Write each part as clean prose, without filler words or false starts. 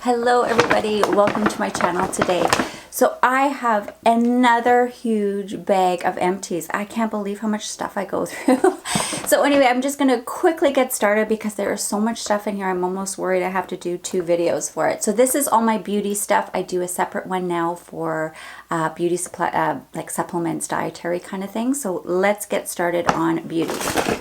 Hello everybody, welcome to my channel today. So I have another huge bag of empties. I can't believe how much stuff I go through. So anyway, I'm just gonna quickly get started because there is so much stuff in here. I'm almost worried I have to do 2 videos for it. So this is all my beauty stuff. I do a separate one now for beauty supply, like supplements, dietary kind of thing. So let's get started on beauty.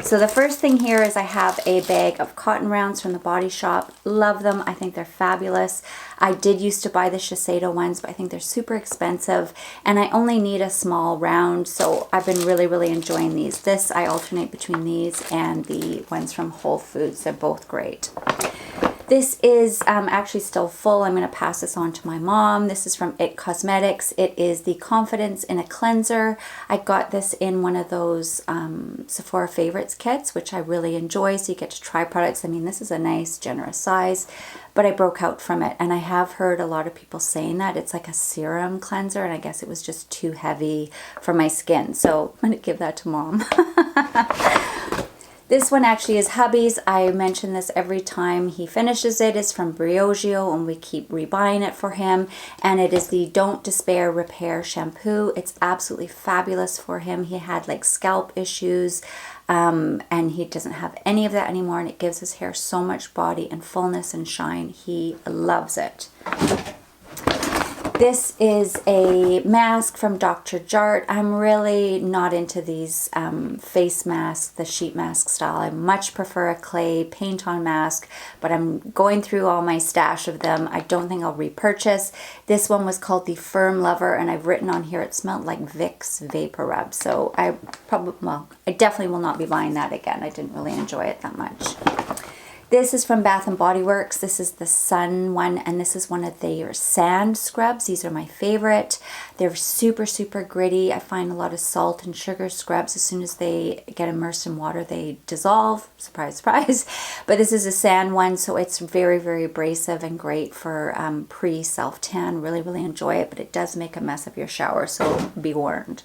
So the first thing here is I have a bag of cotton rounds from the Body Shop. Love them. I think they're fabulous. I did used to buy the Shiseido ones, but I think they're super expensive and I only need a small round, so I've been really enjoying these. I alternate between these and the ones from Whole Foods. They're both great. This is actually still full. I'm going to pass this on to my mom. This is from IT Cosmetics. It is the Confidence in a Cleanser. I got this in one of those Sephora Favorites kits, which I really enjoy. So you get to try products. I mean, this is a nice, generous size, but I broke out from it. And I have heard a lot of people saying that it's like a serum cleanser, and I guess it was just too heavy for my skin. So I'm going to give that to Mom. This one actually is hubby's. I mention this every time he finishes it. It's from Briogeo and we keep rebuying it for him. And it is the Don't Despair Repair Shampoo. It's absolutely fabulous for him. He had like scalp issues and he doesn't have any of that anymore. And it gives his hair so much body and fullness and shine. He loves it. This is a mask from Dr. Jart. I'm really not into these face masks, the sheet mask style. I much prefer a clay paint-on mask, but I'm going through all my stash of them. I don't think I'll repurchase. This one was called the Firm Lover, and I've written on here it smelled like Vicks Vapor Rub. So I definitely will not be buying that again. I didn't really enjoy it that much. This is from Bath & Body Works. This is the Sun one, and this is one of their sand scrubs. These are my favorite. They're super gritty. I find a lot of salt and sugar scrubs, as soon as they get immersed in water, they dissolve. Surprise, surprise. But this is a sand one, so it's very abrasive and great for pre-self-tan. Really enjoy it, but it does make a mess of your shower, so be warned.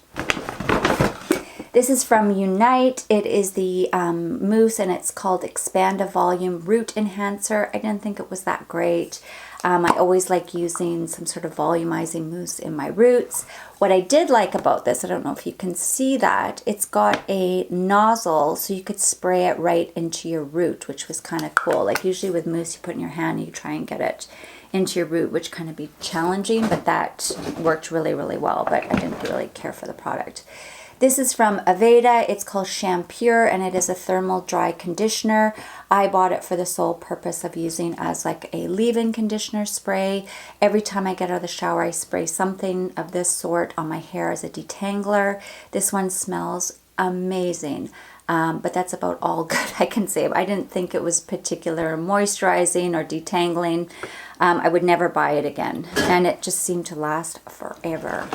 This is from Unite. It is the mousse and it's called Expanda Volume Root Enhancer. I didn't think it was that great. I always like using some sort of volumizing mousse in my roots. What I did like about this, I don't know if you can see that, it's got a nozzle so you could spray it right into your root, which was kind of cool. Like usually with mousse you put in your hand and you try and get it into your root, which kind of be challenging, but that worked really well, but I didn't really care for the product. This is from Aveda. It's called Shampoo, and it is a thermal dry conditioner. I bought it for the sole purpose of using as like a leave-in conditioner spray. Every time I get out of the shower, I spray something of this sort on my hair as a detangler. This one smells amazing. But that's about all good I can say. I didn't think it was particular moisturizing or detangling. I would never buy it again. And it just seemed to last forever.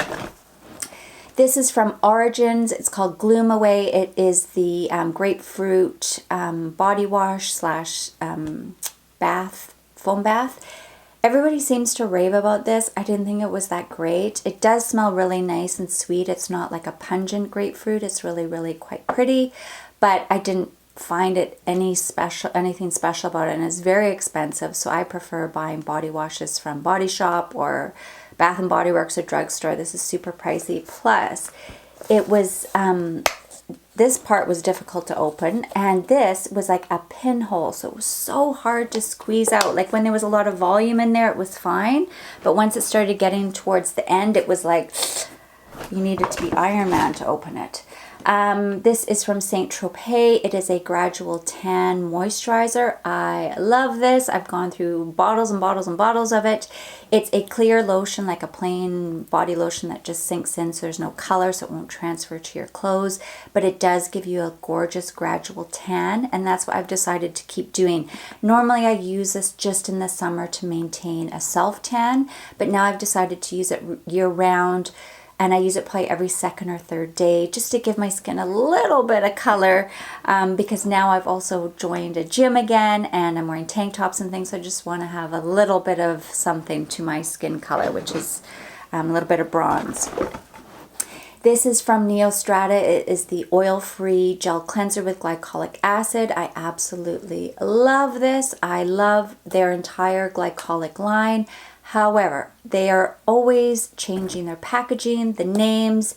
This is from Origins. It's called Gloom Away. It is the grapefruit body wash slash foam bath. Everybody seems to rave about this. I didn't think it was that great. It does smell really nice and sweet. It's not like a pungent grapefruit. It's really quite pretty, but I didn't find it anything special about it, and it's very expensive. So I prefer buying body washes from Body Shop or Bath & Body Works or drugstore. This is super pricey. Plus, it was this part was difficult to open, and this was like a pinhole, so it was so hard to squeeze out. Like when there was a lot of volume in there, it was fine, but once it started getting towards the end, it was like you needed to be Iron Man to open it. This is from St. Tropez. It is a Gradual Tan moisturizer. I love this. I've gone through bottles and bottles of it. It's a clear lotion, like a plain body lotion that just sinks in, so there's no color, so it won't transfer to your clothes, but it does give you a gorgeous gradual tan, and that's what I've decided to keep doing. Normally I use this just in the summer to maintain a self-tan, but now I've decided to use it year-round, and I use it probably every second or third day just to give my skin a little bit of color, because now I've also joined a gym again and I'm wearing tank tops and things, so I just want to have a little bit of something to my skin color, which is a little bit of bronze. This is from Neostrata. It is the oil-free gel cleanser with glycolic acid. I absolutely love this. I love their entire glycolic line. However, they are always changing their packaging, the names,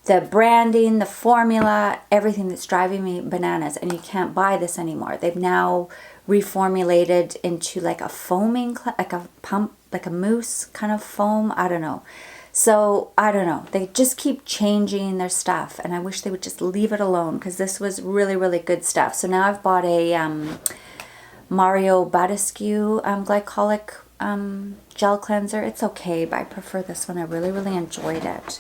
the branding, the formula, everything that's driving me bananas. And you can't buy this anymore. They've now reformulated into like a foaming, like a pump, like a mousse kind of foam. I don't know. So, I don't know. They just keep changing their stuff. And I wish they would just leave it alone because this was really, really good stuff. So now I've bought a Mario Badescu glycolic gel cleanser. It's okay, but I prefer this one. I really, really enjoyed it.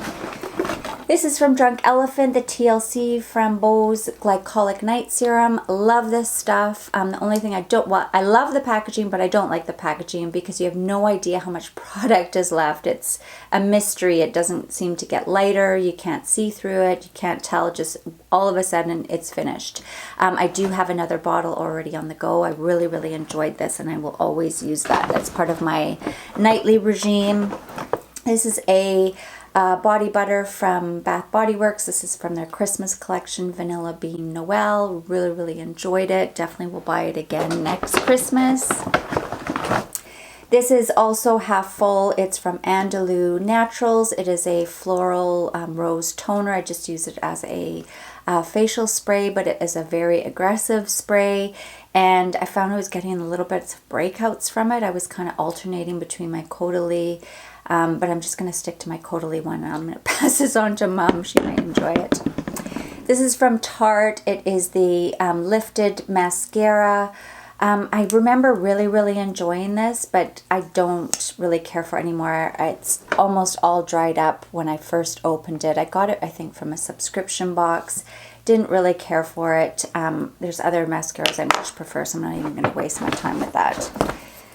This is from Drunk Elephant, the TLC Framboos Glycolic Night Serum. Love this stuff. The only thing I don't, well, I love the packaging, but I don't like the packaging because you have no idea how much product is left. It's a mystery. It doesn't seem to get lighter. You can't see through it. You can't tell. Just all of a sudden it's finished. I do have another bottle already on the go. I really, really enjoyed this and I will always use that. That's part of my nightly regime. This is a body butter from Bath Body Works. This is from their Christmas collection, Vanilla Bean Noel. Really, really enjoyed it. Definitely will buy it again next Christmas. This is also half full. It's from Andalou Naturals. It is a floral rose toner. I just use it as a facial spray, but it is a very aggressive spray. And I found I was getting a little bit of breakouts from it. I was kind of alternating between my Caudalie, but I'm just going to stick to my Caudalie one. I'm going to pass this on to Mom. She might enjoy it. This is from Tarte. It is the Lifted Mascara. I remember really, really enjoying this, but I don't really care for it anymore. It's almost all dried up when I first opened it. I got it, I think, from a subscription box. Didn't really care for it. There's other mascaras I much prefer, so I'm not even going to waste my time with that.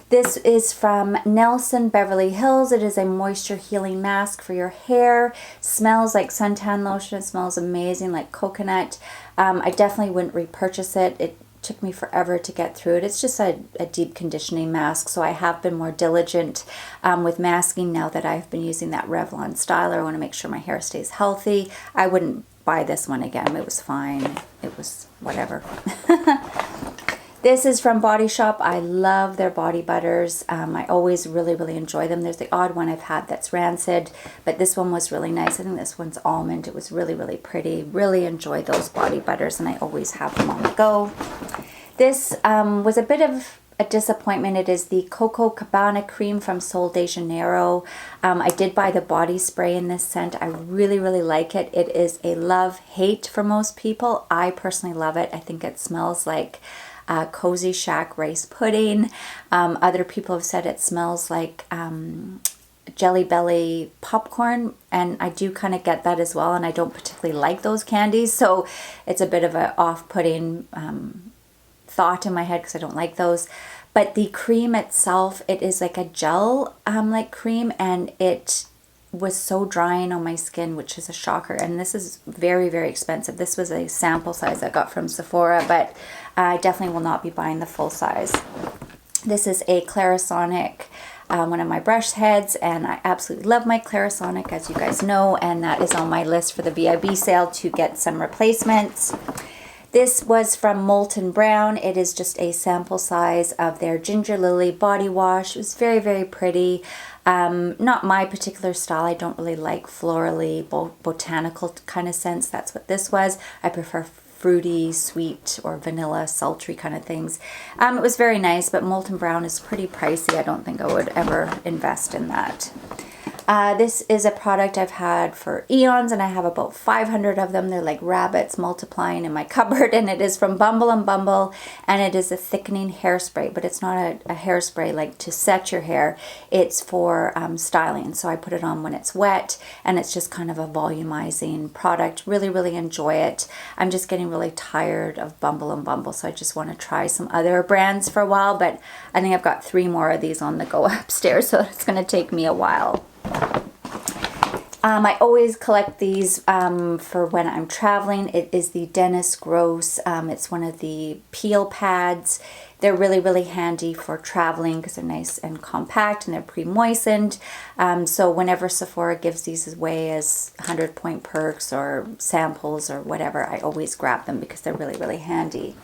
This is from Nelson Beverly Hills. It is a moisture healing mask for your hair. Smells like suntan lotion. It smells amazing, like coconut. I definitely wouldn't repurchase it. It took me forever to get through it. It's just a deep conditioning mask, so I have been more diligent with masking now that I've been using that Revlon styler. I want to make sure my hair stays healthy. I wouldn't buy this one again. It was fine. It was whatever. This is from Body Shop. I love their body butters. I always really, really enjoy them. There's the odd one I've had that's rancid, but this one was really nice. I think this one's almond. It was really, really pretty. Really enjoy those body butters, and I always have them on the go. This was a bit of a disappointment. It is the Coco Cabana cream from Sol de Janeiro. I did buy the body spray in this scent. I really, really like it. It is a love-hate for most people. I personally love it. I think it smells like Cozy Shack rice pudding. Other people have said it smells like Jelly Belly popcorn, and I do kind of get that as well, and I don't particularly like those candies, so it's a bit of an off-putting thought in my head because I don't like those. But the cream itself, it is like a gel like cream, and it was so drying on my skin, which is a shocker. And this is very, very expensive. This was a sample size I got from Sephora, but I definitely will not be buying the full size. This is a Clarisonic, one of my brush heads, and I absolutely love my Clarisonic, as you guys know, and that is on my list for the VIB sale to get some replacements. This was from Molten Brown. It is just a sample size of their Ginger Lily body wash. It was very, very pretty. Not my particular style. I don't really like florally, botanical kind of scents. That's what this was. I prefer fruity, sweet, or vanilla, sultry kind of things. It was very nice, but Molten Brown is pretty pricey. I don't think I would ever invest in that. This is a product I've had for eons, and I have about 500 of them. They're like rabbits multiplying in my cupboard, and it is from Bumble and Bumble, and it is a thickening hairspray, but it's not a hairspray like to set your hair. It's for styling, so I put it on when it's wet, and it's just kind of a volumizing product. Really, really enjoy it. I'm just getting really tired of Bumble and Bumble, so I just want to try some other brands for a while, but I think I've got 3 more of these on the go upstairs, so it's going to take me a while. I always collect these for when I'm traveling. It is the Dennis Gross. It's one of the peel pads. They're really, really handy for traveling because they're nice and compact and they're pre-moistened. So whenever Sephora gives these away as 100-point perks or samples or whatever, I always grab them because they're really, really handy.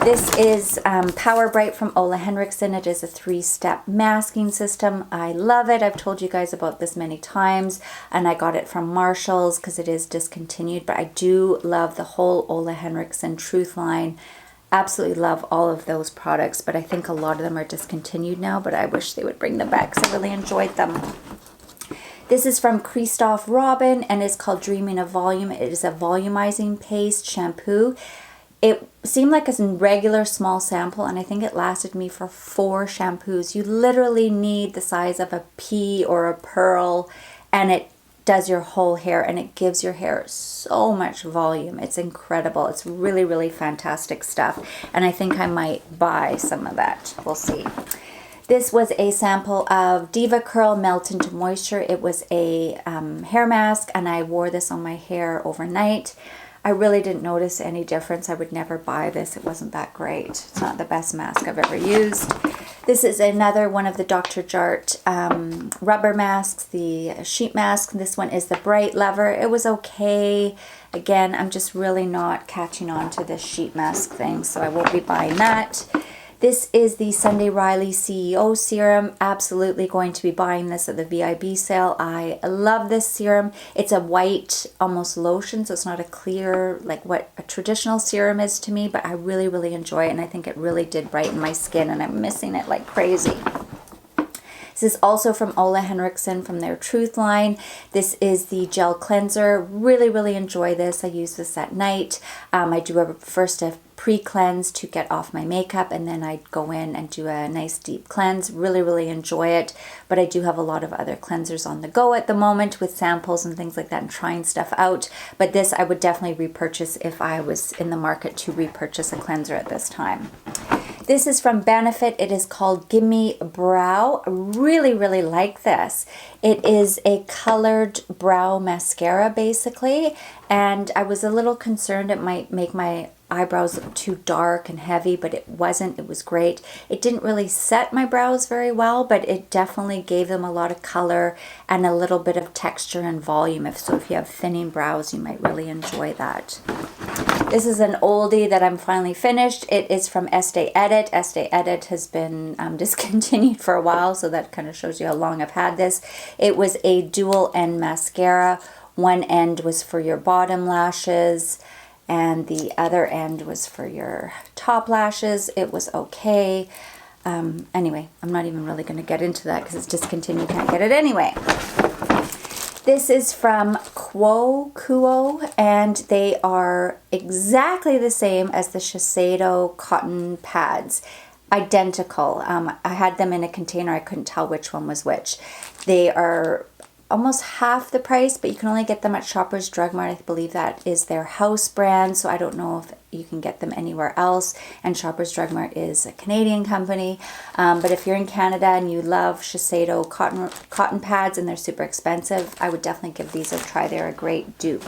This is Power Bright from Ole Henriksen. It is a 3-step masking system. I love it. I've told you guys about this many times, and I got it from Marshall's because it is discontinued, but I do love the whole Ole Henriksen Truth line. Absolutely love all of those products, but I think a lot of them are discontinued now, but I wish they would bring them back because I really enjoyed them. This is from Christophe Robin, and it's called Dreaming of Volume. It is a volumizing paste shampoo. It seemed like a regular small sample, and I think it lasted me for 4 shampoos. You literally need the size of a pea or a pearl, and it does your whole hair, and it gives your hair so much volume. It's incredible. It's really, really fantastic stuff, and I think I might buy some of that. We'll see. This was a sample of Diva Curl Melt into Moisture. It was a hair mask, and I wore this on my hair overnight. I really didn't notice any difference. I would never buy this. It wasn't that great. It's not the best mask I've ever used. This is another one of the Dr. Jart rubber masks, the sheet mask. This one is the Bright Lover. It was okay. Again, I'm just really not catching on to this sheet mask thing, so I won't be buying that. This is the Sunday Riley CEO serum. Absolutely going to be buying this at the VIB sale. I love this serum. It's a white, almost lotion, so it's not a clear, like what a traditional serum is to me, but I really, really enjoy it, and I think it really did brighten my skin, and I'm missing it like crazy. This is also from Ole Henriksen from their Truth line. This is the gel cleanser. Really, really enjoy this. I use this at night. I do a pre-cleanse to get off my makeup, and then I go in and do a nice deep cleanse. Really, really enjoy it. But I do have a lot of other cleansers on the go at the moment with samples and things like that and trying stuff out. But this I would definitely repurchase if I was in the market to repurchase a cleanser at this time. This is from Benefit. It is called Gimme Brow. Really, really like this. It is a colored brow mascara basically, and I was a little concerned it might make my eyebrows look too dark and heavy, but it wasn't. It was great. It didn't really set my brows very well, but it definitely gave them a lot of color and a little bit of texture and volume. If you have thinning brows, you might really enjoy that. This is an oldie that I'm finally finished. It is from Estee Edit. Estee Edit has been discontinued for a while, so that kind of shows you how long I've had this. It was a dual end mascara. One end was for your bottom lashes, and the other end was for your top lashes. It was okay. Anyway, I'm not even really going to get into that because it's discontinued. Can't get it anyway. This is from Kuo, and they are exactly the same as the Shiseido cotton pads. Identical. I had them in a container. I couldn't tell which one was which. They are almost half the price, but you can only get them at Shoppers Drug Mart. I believe that is their house brand, so I don't know if you can get them anywhere else, and Shoppers Drug Mart is a Canadian company. But if you're in Canada and you love Shiseido cotton pads and they're super expensive, I would definitely give these a try. They're a great dupe.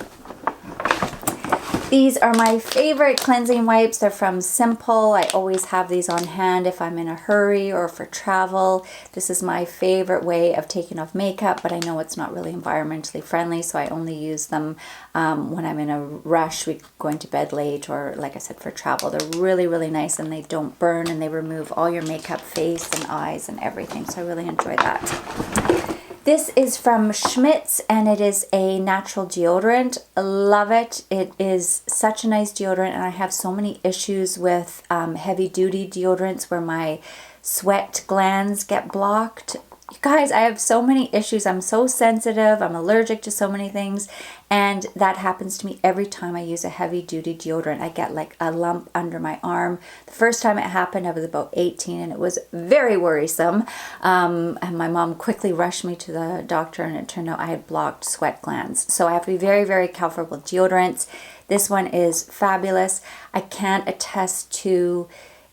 These are my favorite cleansing wipes. They're from Simple. I always have these on hand if I'm in a hurry or for travel. This is my favorite way of taking off makeup, but I know it's not really environmentally friendly, so I only use them when I'm in a rush, going to bed late, or like I said, for travel. They're really, really nice, and they don't burn, and they remove all your makeup, face and eyes and everything, so I really enjoy that. This is from Schmidt, and it is a natural deodorant. I love it. It is such a nice deodorant, and I have so many issues with heavy-duty deodorants where my sweat glands get blocked. You guys, I have so many issues. I'm so sensitive. I'm allergic to so many things, and that happens to me every time I use a heavy-duty deodorant. I get like a lump under my arm. The first time it happened, I was about 18, and it was very worrisome. And my mom quickly rushed me to the doctor, and it turned out I had blocked sweat glands. So I have to be very, very careful with deodorants. This one is fabulous. I can't attest to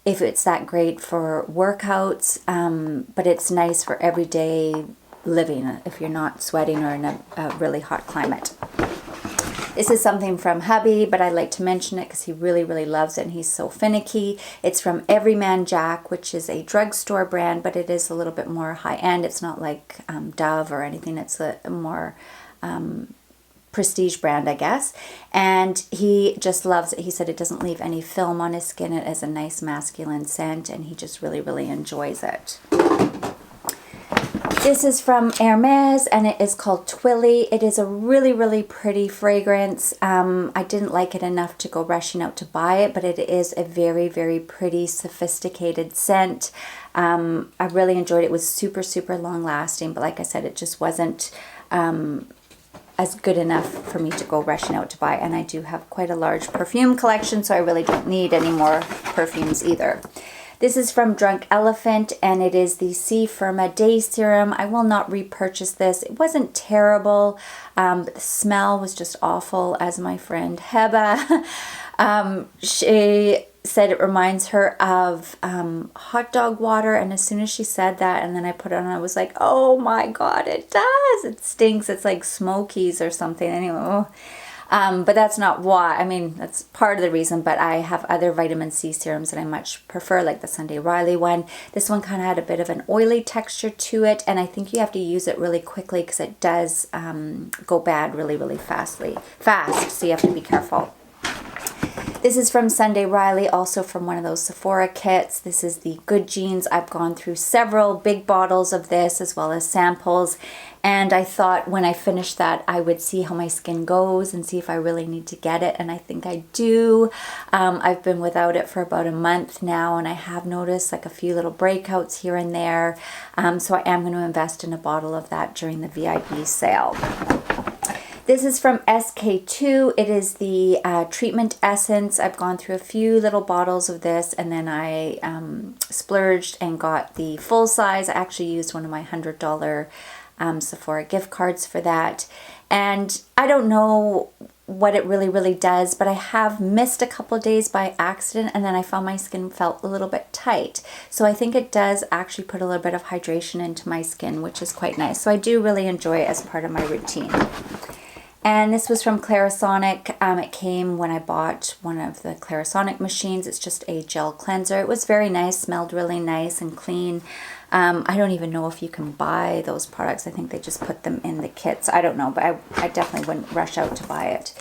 if it's that great for workouts, but it's nice for everyday living, if you're not sweating or in a really hot climate. This is something from hubby, but I like to mention it because he really, really loves it and he's so finicky. It's from Everyman Jack, which is a drugstore brand, but it is a little bit more high-end. It's not like Dove or anything. It's a more prestige brand, I guess. And he just loves it. He said it doesn't leave any film on his skin. It has a nice masculine scent, and he just really, really enjoys it. This is from Hermes, and it is called Twilly. It is a really, really pretty fragrance. I didn't like it enough to go rushing out to buy it, but it is a very, very pretty, sophisticated scent. I really enjoyed it. It was super, super long lasting, but like I said, it just wasn't as good enough for me to go rushing out to buy. And I do have quite a large perfume collection, so I really don't need any more perfumes either. This is from Drunk Elephant, and it is the C Firma Day Serum. I will not repurchase this. It wasn't terrible, but the smell was just awful, as my friend Heba. She said it reminds her of hot dog water, and as soon as she said that, and then I put it on, I was like, oh my god, it does! It stinks. It's like Smokies or something. Anyway, but that's not why. I mean, that's part of the reason, but I have other vitamin C serums that I much prefer, like the Sunday Riley one. This one kind of had a bit of an oily texture to it, and I think you have to use it really quickly because it does go bad really, really fast, so you have to be careful. This is from Sunday Riley, also from one of those Sephora kits. This is the Good Genes. I've gone through several big bottles of this as well as samples. And I thought when I finished that, I would see how my skin goes and see if I really need to get it. And I think I do. I've been without it for about a month now, and I have noticed like a few little breakouts here and there. So I am going to invest in a bottle of that during the VIB sale. This is from SK2. It is the treatment essence. I've gone through a few little bottles of this, and then I splurged and got the full size. I actually used one of my $100 Sephora gift cards for that. And I don't know what it really does, but I have missed a couple of days by accident, and then I found my skin felt a little bit tight. So I think it does actually put a little bit of hydration into my skin, which is quite nice. So I do really enjoy it as part of my routine. And this was from Clarisonic. It came when I bought one of the Clarisonic machines. It's just a gel cleanser. It was very nice, smelled really nice and clean. I don't even know if you can buy those products. I think they just put them in the kits. I don't know, but I definitely wouldn't rush out to buy it.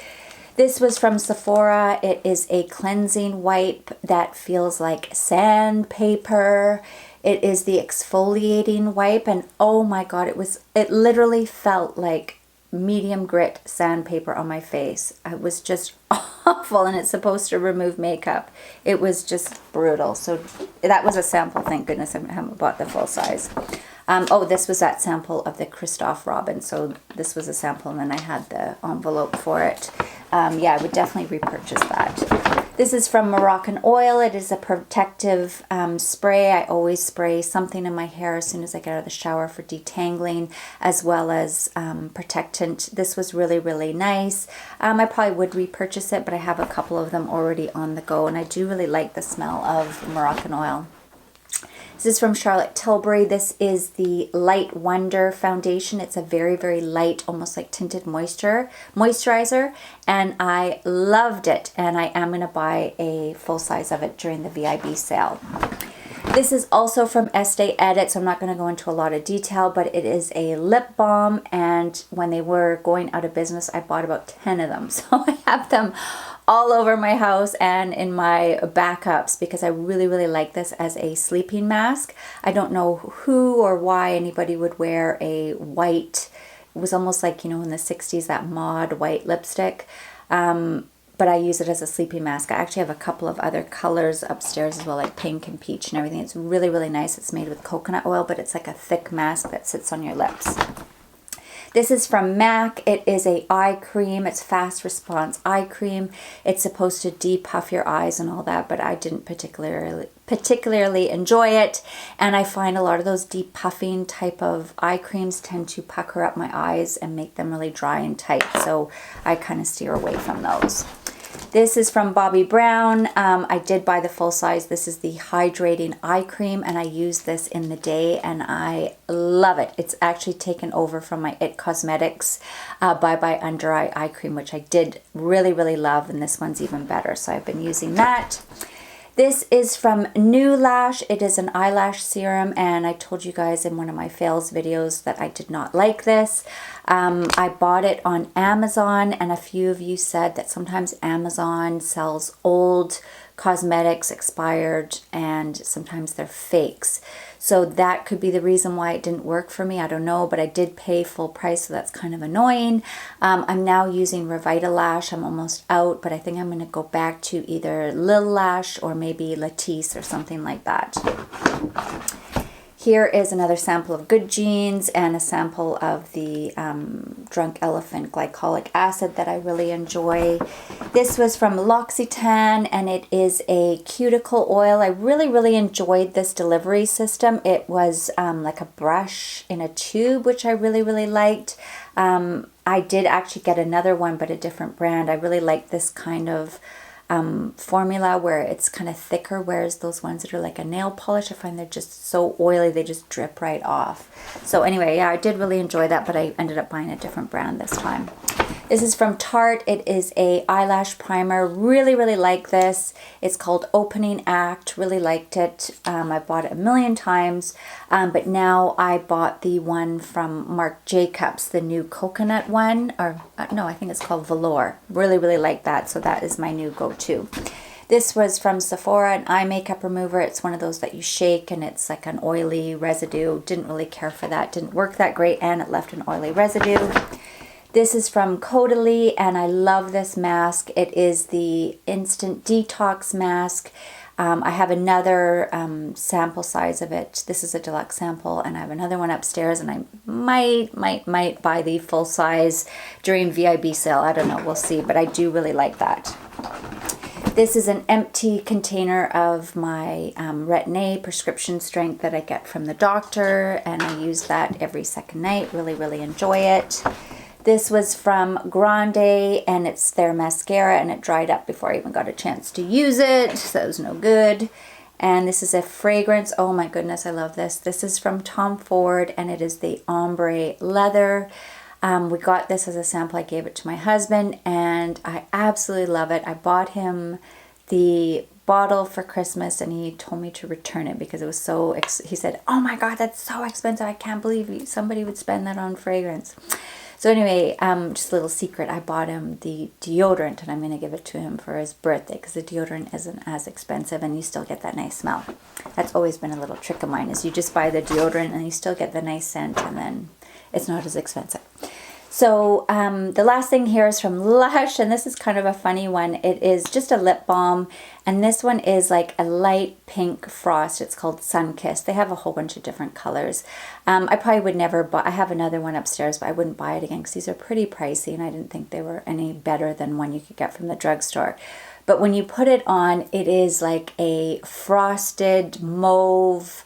This was from Sephora. It is a cleansing wipe that feels like sandpaper. It is the exfoliating wipe, and oh my god, it literally felt like medium grit sandpaper on my face. It was just awful, and it's supposed to remove makeup. It was just brutal. So that was a sample. Thank goodness I haven't bought the full size. Oh, this was that sample of the Christophe Robin. So this was a sample, and then I had the envelope for it. Yeah, I would definitely repurchase that. This is from Moroccan Oil. It is a protective spray. I always spray something in my hair as soon as I get out of the shower for detangling, as well as protectant. This was really nice. I probably would repurchase it, but I have a couple of them already on the go, and I do really like the smell of Moroccan Oil. This is from Charlotte Tilbury. This is the Light Wonder Foundation. It's a very light, almost like tinted moisturizer, and I loved it, and I am going to buy a full size of it during the VIB sale. This is also from Estee Edit, so I'm not going to go into a lot of detail, but it is a lip balm, and when they were going out of business, I bought about 10 of them. So I have them all over my house and in my backups because I really like this as a sleeping mask. I don't know who or why anybody would wear a white, it was almost like, you know, in the 60s, that mod white lipstick. But I use it as a sleeping mask. I actually have a couple of other colors upstairs as well, like pink and peach and everything. It's really nice. It's made with coconut oil, but it's like a thick mask that sits on your lips. This is from MAC. It is a eye cream. It's fast response eye cream. It's supposed to depuff your eyes and all that, but I didn't particularly enjoy it. And I find a lot of those depuffing type of eye creams tend to pucker up my eyes and make them really dry and tight. So I kind of steer away from those. This is from Bobbi Brown. I did buy the full size. This is the Hydrating Eye Cream, and I use this in the day, and I love it. It's actually taken over from my IT Cosmetics Bye Bye Under Eye Cream, which I did really, really love, and this one's even better. So I've been using that. This is from New Lash. It is an eyelash serum, and I told you guys in one of my fails videos that I did not like this. I bought it on Amazon, and a few of you said that sometimes Amazon sells old cosmetics, expired, and sometimes they're fakes. So that could be the reason why it didn't work for me. I don't know, but I did pay full price, so that's kind of annoying. I'm now using Revitalash. I'm almost out, but I think I'm going to go back to either Lil Lash or maybe Latisse or something like that. Here is another sample of Good Genes and a sample of the Drunk Elephant Glycolic Acid that I really enjoy. This was from L'Occitane, and it is a cuticle oil. I really, really enjoyed this delivery system. It was like a brush in a tube, which I really, really liked. I did actually get another one, but a different brand. I really like this kind of formula where it's kind of thicker, whereas those ones that are like a nail polish, I find they're just so oily, they just drip right off. So anyway, yeah, I did really enjoy that, but I ended up buying a different brand this time. This is from Tarte. It is a eyelash primer. Really, really like this. It's called Opening Act. Really liked it. I bought it a million times, but now I bought the one from Marc Jacobs, the new coconut one, or no, I think it's called Velour. Really, really like that. So that is my new go-to. This was from Sephora, an eye makeup remover. It's one of those that you shake and it's like an oily residue. Didn't really care for that. Didn't work that great, and it left an oily residue. This is from Caudalie, and I love this mask. It is the Instant Detox Mask. I have another sample size of it. This is a deluxe sample, and I have another one upstairs, and I might buy the full size during VIB sale. I don't know. We'll see, but I do really like that. This is an empty container of my Retin-A prescription strength that I get from the doctor, and I use that every second night. Really, really enjoy it. This was from Grande, and it's their mascara, and it dried up before I even got a chance to use it, so that was no good. And this is a fragrance. Oh my goodness, I love this. This is from Tom Ford, and it is the Ombre Leather. We got this as a sample. I gave it to my husband, and I absolutely love it. I bought him the bottle for Christmas, and he told me to return it because it was so, he said, oh my God, that's so expensive. I can't believe somebody would spend that on fragrance. So anyway, just a little secret, I bought him the deodorant, and I'm going to give it to him for his birthday because the deodorant isn't as expensive and you still get that nice smell. That's always been a little trick of mine, is you just buy the deodorant and you still get the nice scent, and then it's not as expensive. So the last thing here is from Lush, and this is kind of a funny one. It is just a lip balm, and this one is like a light pink frost. It's called Sunkissed. They have a whole bunch of different colors. I probably would never buy, I have another one upstairs, but I wouldn't buy it again because these are pretty pricey, and I didn't think they were any better than one you could get from the drugstore. But when you put it on, it is like a frosted mauve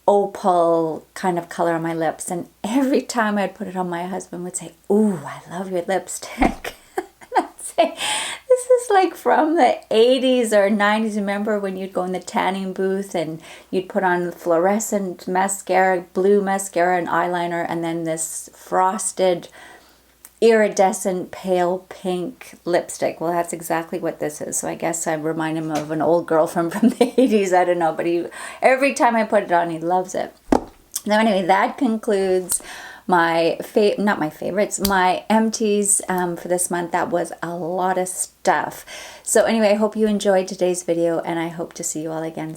opal kind of color on my lips, and every time I'd put it on, my husband would say, ooh, I love your lipstick. And I'd say, this is like from the 80s or 90s. Remember when you'd go in the tanning booth and you'd put on fluorescent mascara, blue mascara and eyeliner, and then this frosted iridescent pale pink lipstick. Well, that's exactly what this is. So I guess I remind him of an old girlfriend from the 80s. I don't know, but every time I put it on, he loves it. Now anyway, that concludes my not my favorites, my empties for this month. That was a lot of stuff. So anyway, I hope you enjoyed today's video, and I hope to see you all again